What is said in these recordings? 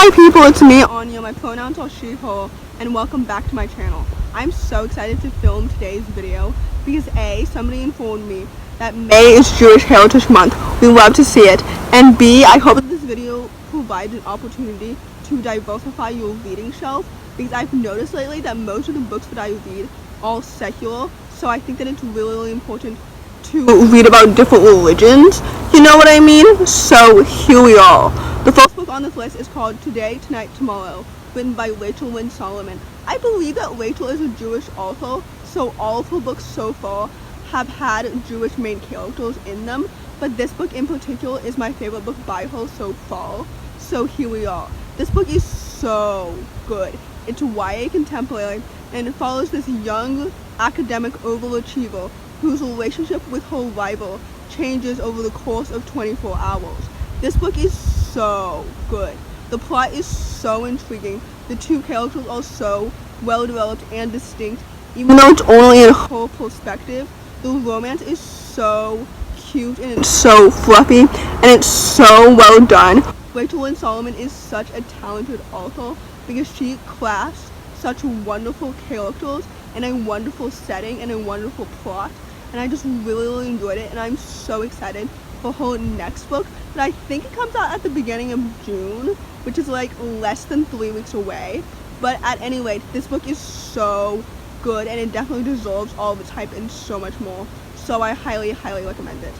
Hi people, it's me, Anja. My pronouns are she, her, and welcome back to my channel. I'm so excited to film today's video because A, somebody informed me that May is Jewish Heritage Month. We love to see it. And B, I hope that this video provides an opportunity to diversify your reading shelf because I've noticed lately that most of the books that I read are secular, so I think that it's really, really important to read about different religions. You know what I mean? So here we are. The first book on this list is called Today, Tonight, Tomorrow, written by Lynn Solomon. I believe that Rachel is a Jewish author, so all of her books so far have had Jewish main characters in them, but this book in particular is my favorite book by her so far. So here we are. This book is so good. It's YA contemporary, and it follows this young academic overachiever whose relationship with her rival changes over the course of 24 hours. This book is so good. The plot is so intriguing. The two characters are so well developed and distinct. Even though it's only in her perspective, the romance is so cute and it's so fluffy and it's so well done. Lynn Solomon is such a talented author because she crafts such wonderful characters and a wonderful setting and a wonderful plot, and I just really enjoyed it, and I'm so excited for her next book that I think it comes out at the beginning of June, which is like less than 3 weeks away. But at any rate, this book is so good and it definitely deserves all of its hype and so much more, so I highly recommend it.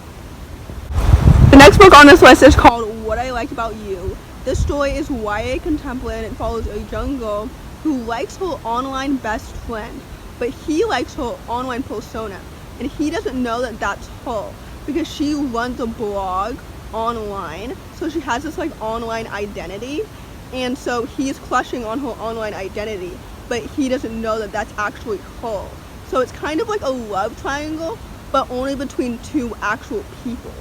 The next book on this list is called What I Liked About You. This story is YA contemporary and it follows a young girl who likes her online best friend, but he likes her online persona, and he doesn't know that that's her because she runs a blog online, so she has this like online identity, and so he's crushing on her online identity, but he doesn't know that that's actually her. So it's kind of like a love triangle, but only between two actual people,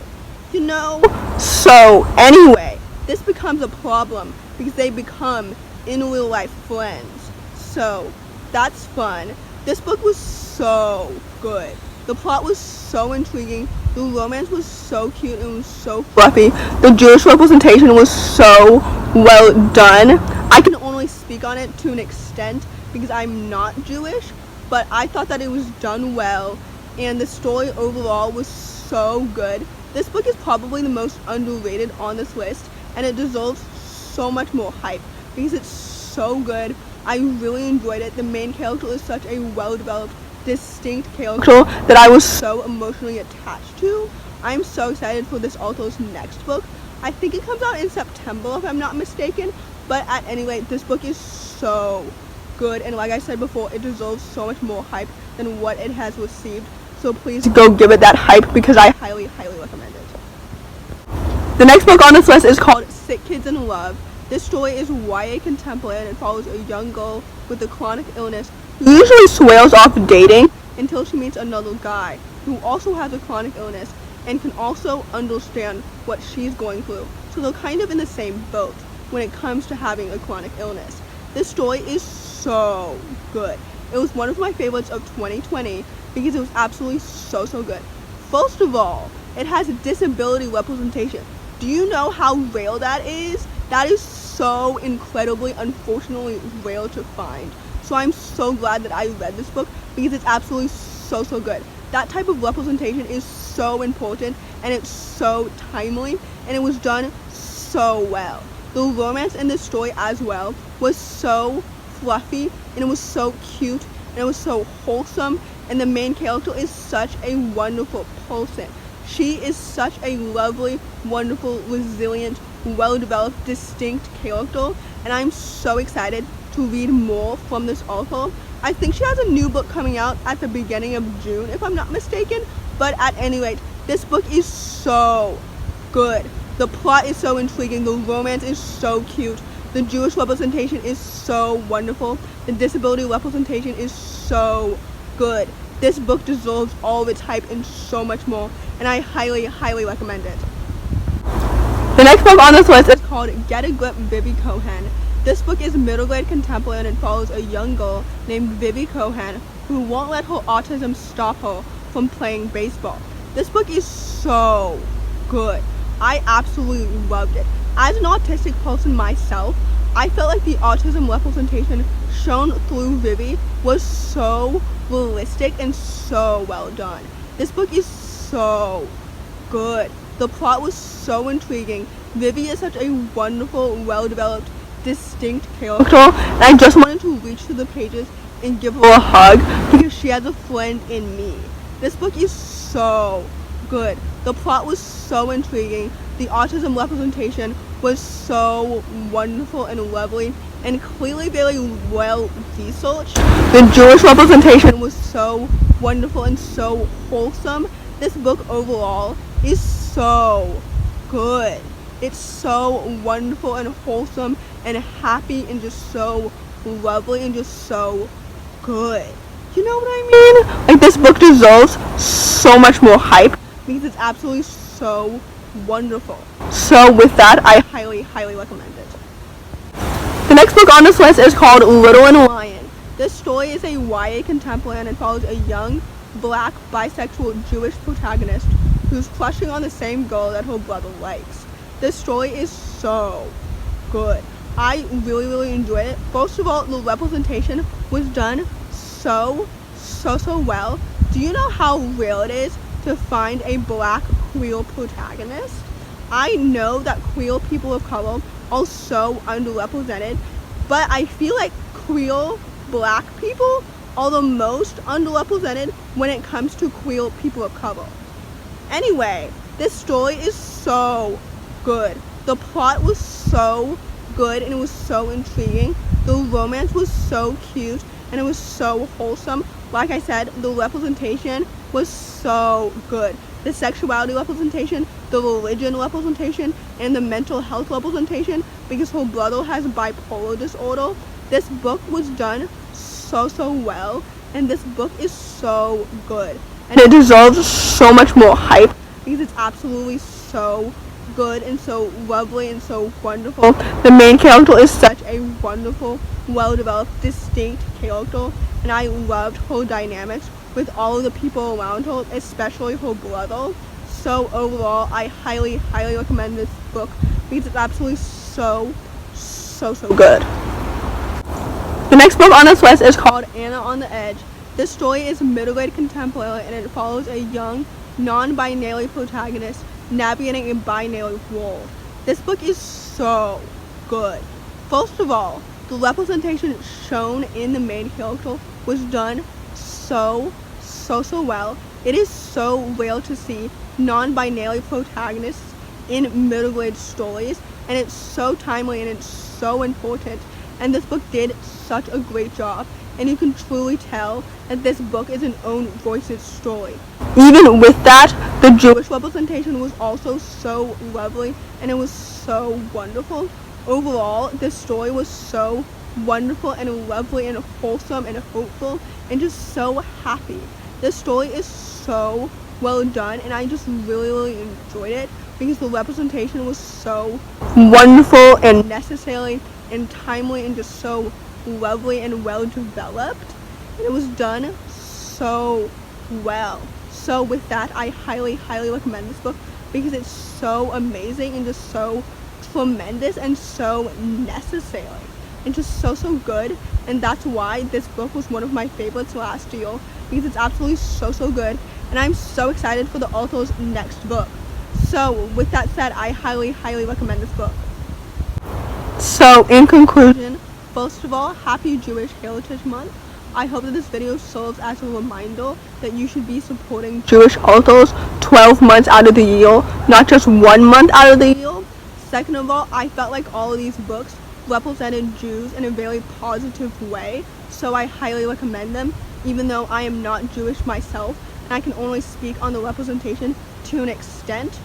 you know? So anyway, this becomes a problem because they become in real life friends, so that's fun. This book was so good. The plot was so intriguing, the romance was so cute, and it was so fluffy. The Jewish representation was so well done. I can only speak on it to an extent because I'm not Jewish, but I thought that it was done well, and the story overall was so good. This book is probably the most underrated on this list, and it deserves so much more hype because it's so good. I really enjoyed it. The main character is such a well-developed, distinct character that I was so emotionally attached to. I'm so excited for this author's next book. I think it comes out in September if I'm not mistaken, but at any rate, this book is so good, and like I said before, it deserves so much more hype than what it has received, so please go give it that hype because I highly recommend it. The next book on this list is called Sick Kids in Love. This story is YA contemporary and it follows a young girl with a chronic illness who usually swears off dating until she meets another guy who also has a chronic illness and can also understand what she's going through. So they're kind of in the same boat when it comes to having a chronic illness. This story is so good. It was one of my favorites of 2020 because it was absolutely so good. First of all, it has disability representation. Do you know how rare that is? That is so incredibly, unfortunately rare to find. So I'm so glad that I read this book because it's absolutely so good. That type of representation is so important and it's so timely, and it was done so well. The romance in this story as well was so fluffy, and it was so cute, and it was so wholesome, and the main character is such a wonderful person. She is such a lovely, wonderful, resilient, well-developed, distinct character, and I'm so excited to read more from this author. I think she has a new book coming out at the beginning of June, if I'm not mistaken, but at any rate, this book is so good. The plot is so intriguing, the romance is so cute, the Jewish representation is so wonderful, the disability representation is so good. This book deserves all of its hype and so much more, and I highly recommend it. The next book on this list is called Get a Grip, Vivy Cohen. This book is middle grade contemporary and follows a young girl named Vivy Cohen who won't let her autism stop her from playing baseball. This book is so good. I absolutely loved it. As an autistic person myself, I felt like the autism representation shown through Vivy was so realistic and so well done. This book is so good. The plot was so intriguing. Vivy is such a wonderful, well-developed, distinct character, and I just wanted to reach through the pages and give her a hug because she has a friend in me. This book is so good. The plot was so intriguing. The autism representation was so wonderful and lovely and clearly very well researched. The Jewish representation was so wonderful and so wholesome. This book overall is so good. It's so wonderful and wholesome and happy and just so lovely and just so good. You know what I mean? Like, this book deserves so much more hype because it's absolutely so wonderful. So with that, I highly recommend it. The next book on this list is called Little and Lion. This story is a YA contemporary and follows a young, black, bisexual Jewish protagonist who's crushing on the same girl that her brother likes. This story is so good. I really enjoyed it. First of all, the representation was done so well. Do you know how rare it is to find a black queer protagonist? I know that queer people of color are so underrepresented, but I feel like queer black people are the most underrepresented when it comes to queer people of color. Anyway, this story is so good. The plot was so good and it was so intriguing. The romance was so cute and it was so wholesome. Like I said, the representation was so good. The sexuality representation, the religion representation, and the mental health representation, because her brother has bipolar disorder. This book was done so well, and this book is so good. And it deserves so much more hype because it's absolutely so good and so lovely and so wonderful. The main character is such a wonderful, well-developed, distinct character, and I loved her dynamics with all of the people around her, especially her brother. So overall, I highly recommend this book because it's absolutely so good. The next book on this list is called Anna on the Edge. This story is middle-grade contemporary and it follows a young, non-binary protagonist navigating a binary world. This book is so good. First of all, the representation shown in the main character was done so well. It is so rare to see non-binary protagonists in middle grade stories, and it's so timely and it's so important, and this book did such a great job, and you can truly tell that this book is an own voices story. Even with that, the Jewish representation was also so lovely and it was so wonderful. Overall, this story was so wonderful and lovely and wholesome and hopeful and just so happy. This story is so well done and I just really enjoyed it because the representation was so wonderful and necessary and timely and just so lovely and well developed, and it was done so well. So with that, I highly recommend this book because it's so amazing and just so tremendous and so necessary and just so good, and that's why this book was one of my favorites last year because it's absolutely so good, and I'm so excited for the author's next book. So with that said, I highly recommend this book. So in conclusion, first of all, happy Jewish Heritage Month. I hope that this video serves as a reminder that you should be supporting Jewish authors 12 months out of the year, not just 1 month out of the year. Second of all, I felt like all of these books represented Jews in a very positive way, so I highly recommend them, even though I am not Jewish myself, and I can only speak on the representation to an extent.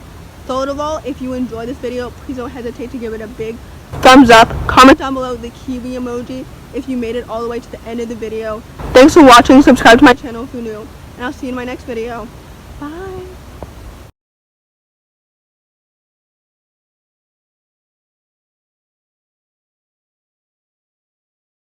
Third of all, if you enjoyed this video, please don't hesitate to give it a big thumbs up. Comment down below the kiwi emoji if you made it all the way to the end of the video. Thanks for watching. Subscribe to my channel if you're new, and I'll see you in my next video. Bye.